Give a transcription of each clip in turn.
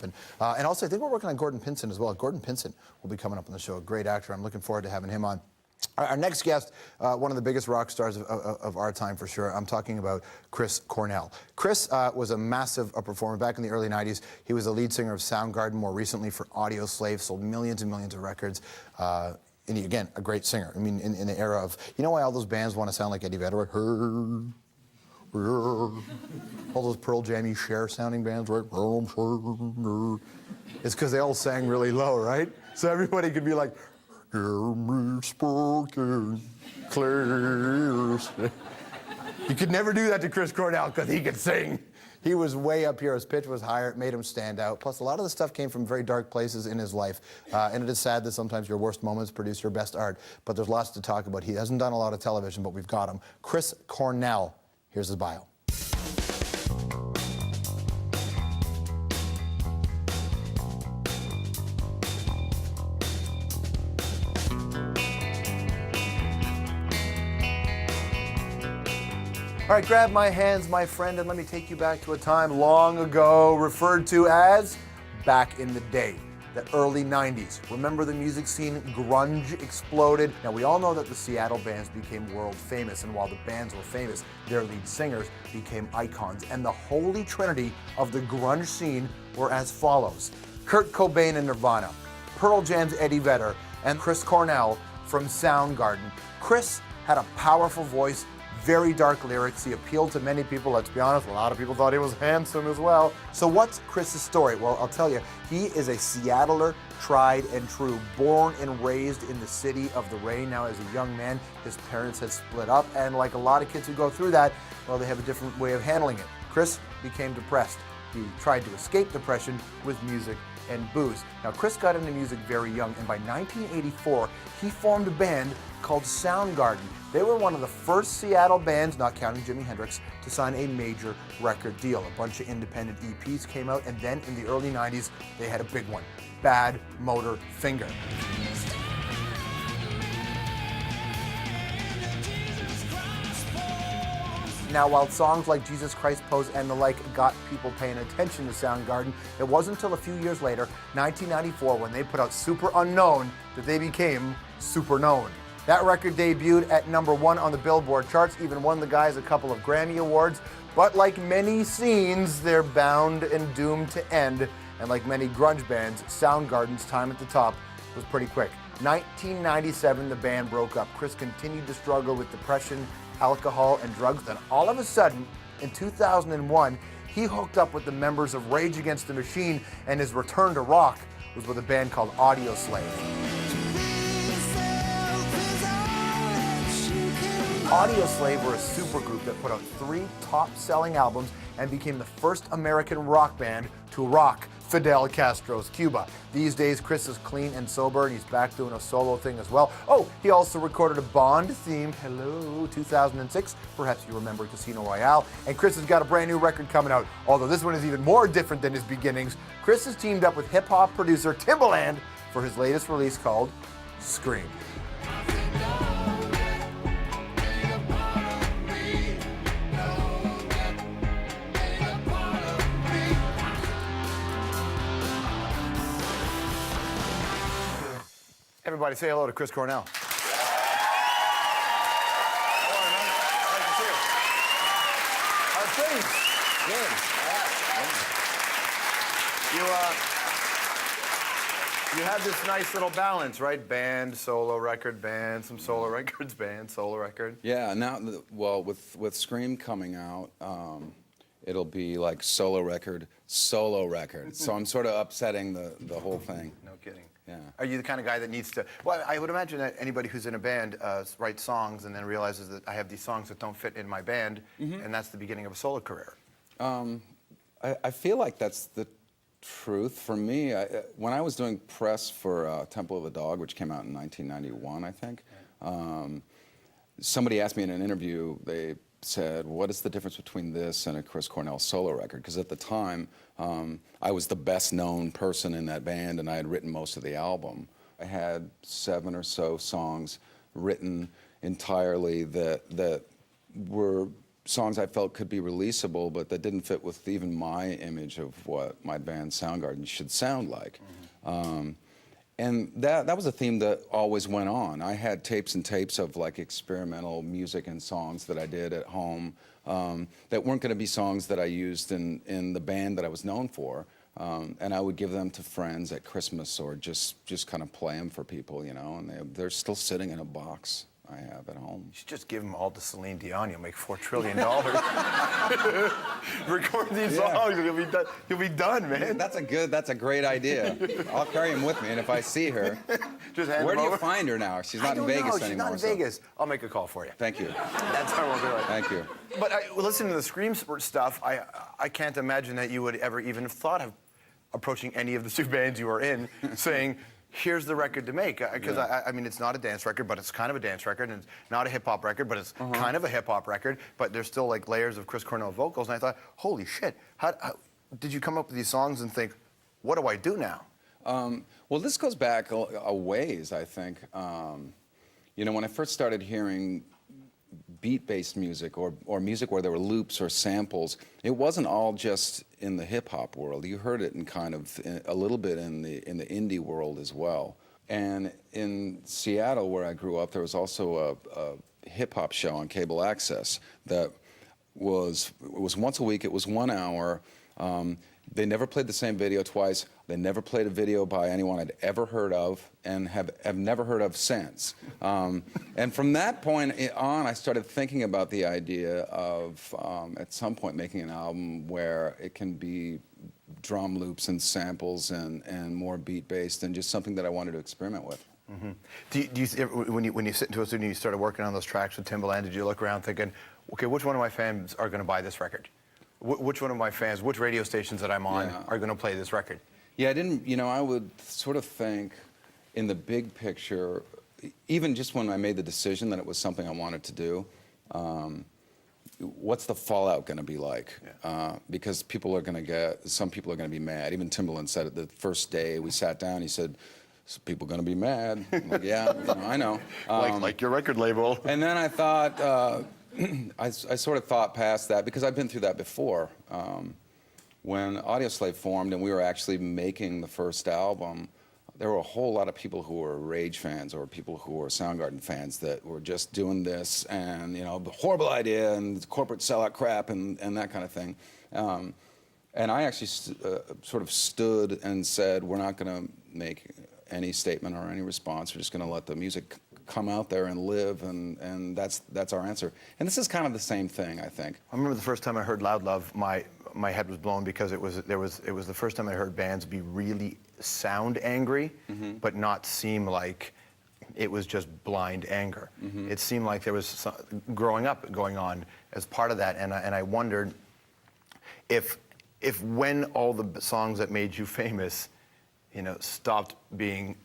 happen. And also, I think we're working on Gordon Pinson as well. Gordon Pinson will be coming up on the show, a great actor. I'm looking forward to having him on. Our next guest, one of the biggest rock stars of our time for sure. I'm talking about Chris Cornell. Chris was a massive performer back in the early 90s. He was the lead singer of Soundgarden, more recently for Audioslave, sold millions and millions of records. And he, again, a great singer. I mean, in the era of, you know why all those bands want to sound like Eddie Vedder? All those Pearl Jam-y Cher sounding bands, right? It's because they all sang really low, right? So everybody could be like, hear me spoken clear. You could never do that to Chris Cornell because he could sing. He was way up here. His pitch was higher. It made him stand out. Plus, a lot of the stuff came from very dark places in his life. And it is sad that sometimes your worst moments produce your best art. But there's lots to talk about. He hasn't done a lot of television, but we've got him. Chris Cornell. Here's his bio. All right, grab my hands, my friend, and let me take you back to a time long ago referred to as back in the day, the early 90s. Remember the music scene? Grunge exploded. Now, we all know that the Seattle bands became world famous, and while the bands were famous, their lead singers became icons. And the holy trinity of the grunge scene were as follows: Kurt Cobain and Nirvana, Pearl Jam's Eddie Vedder, and Chris Cornell from Soundgarden. Chris had a powerful voice, very dark lyrics. He appealed to many people. Let's be honest, a lot of people thought he was handsome as well. So what's Chris's story? Well, I'll tell you, he is a Seattler, tried and true, born and raised in the city of the rain. Now, as a young man, his parents had split up, and like a lot of kids who go through that, well, they have a different way of handling it. Chris became depressed. He tried to escape depression with music and booze. Now, Chris got into music very young, and by 1984, he formed a band called Soundgarden. They were one of the first Seattle bands, not counting Jimi Hendrix, to sign a major record deal. A bunch of independent EPs came out, and then in the early 90s, they had a big one, Bad Motor Finger. Now, while songs like Jesus Christ Pose and the like got people paying attention to Soundgarden, it wasn't until a few years later, 1994, when they put out Super Unknown, that they became super known. That record debuted at #1 on the Billboard charts, even won the guys a couple of Grammy Awards. But like many scenes, they're bound and doomed to end. And like many grunge bands, Soundgarden's time at the top was pretty quick. 1997, the band broke up. Chris continued to struggle with depression, alcohol, and drugs. Then all of a sudden, in 2001, he hooked up with the members of Rage Against the Machine, and his return to rock was with a band called Audioslave. Audioslave were a supergroup that put out 3 top-selling albums and became the first American rock band to rock Fidel Castro's Cuba. These days, Chris is clean and sober, and he's back doing a solo thing as well. Oh, he also recorded a Bond-themed Hello 2006. Perhaps you remember Casino Royale. And Chris has got a brand new record coming out, although this one is even more different than his beginnings. Chris has teamed up with hip-hop producer Timbaland for his latest release called Scream. Everybody say hello to Chris Cornell. Hello, man. Nice to see you. How's things? Good. You have this nice little balance, right? Band, solo record, band, some solo records, band, solo record. Yeah, now, well, with Scream coming out, it'll be like solo record. So I'm sort of upsetting the whole thing. No kidding. Yeah. Are you the kind of guy that needs to, well, I would imagine that anybody who's in a band writes songs and then realizes that I have these songs that don't fit in my band, and that's the beginning of a solo career. I feel like that's the truth. For me, when I was doing press for Temple of the Dog, which came out in 1991, I think, somebody asked me in an interview, they said, what is the difference between this and a Chris Cornell solo record? Because at the time, I was the best known person in that band, and I had written most of the album. I had 7 or so songs written entirely that were songs I felt could be releasable, but that didn't fit with even my image of what my band Soundgarden should sound like. And that was a theme that always went on. I had tapes and tapes of like experimental music and songs that I did at home that weren't going to be songs that I used in the band that I was known for. And I would give them to friends at Christmas or just kind of play them for people, you know, and they're still sitting in a box I have at home. You should just give them all to Celine Dion. You'll make $4 trillion. Record these songs, you'll be done, man. That's a great idea. I'll carry him with me, and if I see her, just hand where them do you over. find her now? She's not in Vegas anymore. She's not in Vegas. I'll make a call for you. Thank you. That's how we'll do it. Thank you. But listening to the Scream stuff, I can't imagine that you would ever even have thought of approaching any of the two bands you were in, saying, here's the record to make. Because, I mean, it's not a dance record, but it's kind of a dance record. And it's not a hip-hop record, but it's kind of a hip-hop record. But there's still, like, layers of Chris Cornell vocals. And I thought, holy shit, how did you come up with these songs and think, what do I do now? Well, this goes back a ways, I think. You know, when I first started hearing beat-based music or music where there were loops or samples, it wasn't all just in the hip-hop world. You heard it in kind of a little bit in the indie world as well. And in Seattle, where I grew up, there was also a hip-hop show on cable access that was once a week. It was 1 hour. They never played the same video twice. They never played a video by anyone I'd ever heard of and have never heard of since. And from that point on, I started thinking about the idea of, at some point, making an album where it can be drum loops and samples and more beat-based and just something that I wanted to experiment with. Do you when you sit into a studio and you started working on those tracks with Timbaland, did you look around thinking, okay, which one of my fans are going to buy this record? Which one of my fans, which radio stations that I'm on are going to play this record? Yeah, I didn't, you know, I would sort of think in the big picture, even just when I made the decision that it was something I wanted to do, what's the fallout going to be like? Because people are going to some people are going to be mad. Even Timbaland said it the first day we sat down, he said, people going to be mad. I'm like, yeah, you know, I know. Like your record label. And then I thought, I sort of thought past that because I've been through that before. When Audioslave formed and we were actually making the first album, there were a whole lot of people who were Rage fans or people who were Soundgarden fans that were just doing this and, you know, horrible idea and corporate sellout crap and that kind of thing. And I actually sort of stood and said, we're not going to make any statement or any response. We're just going to let the music come out there and live, and that's our answer. And this is kind of the same thing, I think. I remember the first time I heard Loud Love, my head was blown because it was the first time I heard bands be really sound angry, but not seem like it was just blind anger. It seemed like there was some growing up going on as part of that, and I wondered if when all the songs that made you famous, you know, stopped being,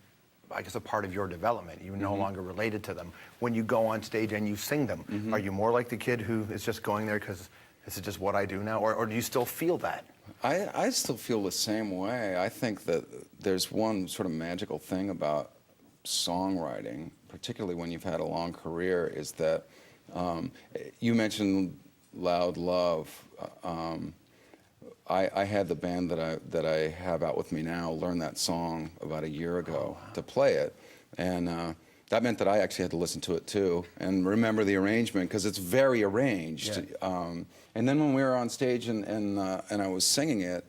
I guess, a part of your development. You no longer related to them. When you go on stage and you sing them, are you more like the kid who is just going there because this is just what I do now, or do you still feel that? I still feel the same way. I think that there's one sort of magical thing about songwriting, particularly when you've had a long career, is that you mentioned Loud Love. I had the band that I have out with me now learn that song about a year ago to play it, and that meant that I actually had to listen to it too and remember the arrangement because it's very arranged. Yeah. And then when we were on stage and I was singing it,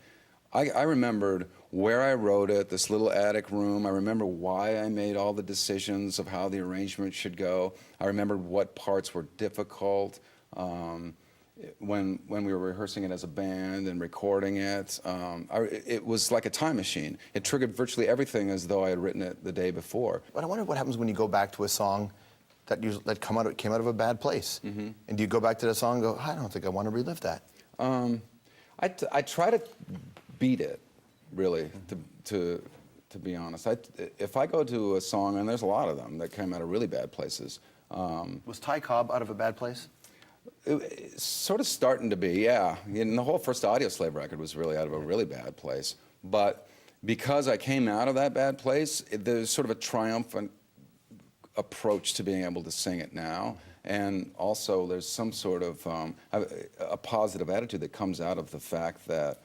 I remembered where I wrote it, this little attic room. I remember why I made all the decisions of how the arrangement should go. I remembered what parts were difficult. When we were rehearsing it as a band and recording it, it was like a time machine. It triggered virtually everything as though I had written it the day before. But I wonder what happens when you go back to a song that came out of a bad place. And do you go back to the song and go, I don't think I want to relive that? I try to beat it, really, to be honest. If I go to a song, and there's a lot of them that came out of really bad places. Was Ty Cobb out of a bad place? It's sort of starting to be, yeah. And the whole first Audioslave record was really out of a really bad place. But because I came out of that bad place, there's sort of a triumphant approach to being able to sing it now. And also there's some sort of a positive attitude that comes out of the fact that,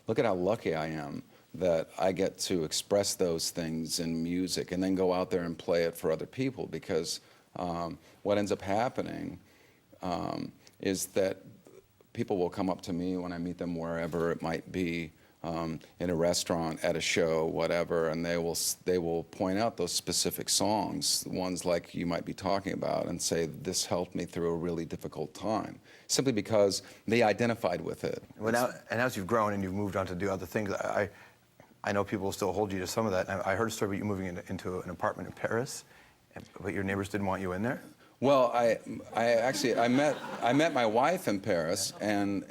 look at how lucky I am that I get to express those things in music and then go out there and play it for other people, because what ends up happening is that people will come up to me when I meet them wherever it might be, in a restaurant, at a show, whatever, and they will point out those specific songs, ones like you might be talking about, and say, this helped me through a really difficult time, simply because they identified with it. Well, now, and as you've grown and you've moved on to do other things, I know people will still hold you to some of that. I heard a story about you moving into an apartment in Paris, but your neighbors didn't want you in there? Well, I met my wife in Paris, and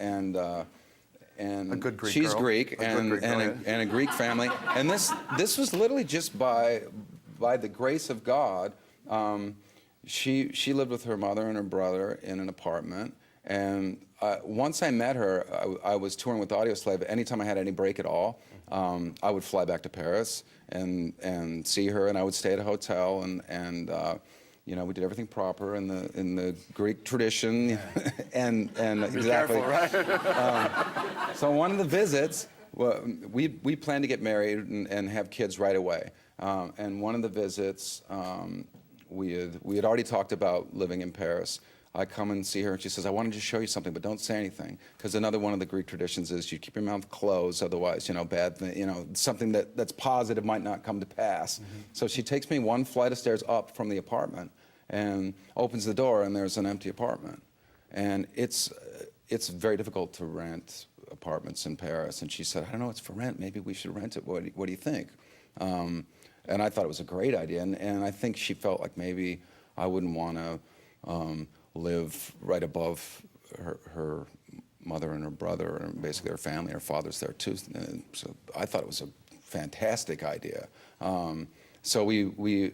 a good Greek she's girl. Greek, and a Greek family. And this was literally just by the grace of God. She lived with her mother and her brother in an apartment. And once I met her, I was touring with Audioslave. Anytime I had any break at all, I would fly back to Paris and see her, and I would stay at a hotel, and you know, we did everything proper in the Greek tradition, yeah. and exactly. Careful, right? So one of the visits, we planned to get married and have kids right away. And one of the visits, we had already talked about living in Paris. I come and see her, and she says, I wanted to show you something, but don't say anything. Because another one of the Greek traditions is you keep your mouth closed, otherwise, you know, something that's positive might not come to pass. Mm-hmm. So she takes me one flight of stairs up from the apartment and opens the door, and there's an empty apartment. And it's very difficult to rent apartments in Paris. And she said, I don't know, it's for rent. Maybe we should rent it. What do you think? And I thought it was a great idea. And I think she felt like maybe I wouldn't want to live right above her mother and her brother, and basically her family. Her father's there too. So I thought it was a fantastic idea. So we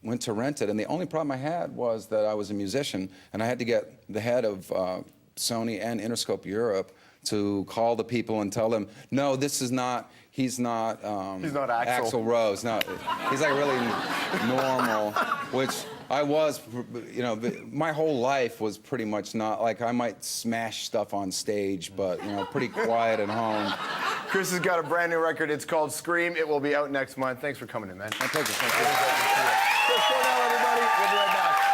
went to rent it, and the only problem I had was that I was a musician, and I had to get the head of Sony and Interscope Europe to call the people and tell them, no, this is not, he's not Axl Rose. No, he's like really normal, which I was, you know, my whole life was pretty much not, like I might smash stuff on stage, but, you know, pretty quiet at home. Chris has got a brand new record. It's called Scream. It will be out next month. Thanks for coming in, man. My pleasure. Thank you. Chris Cornell, everybody. We'll be right back.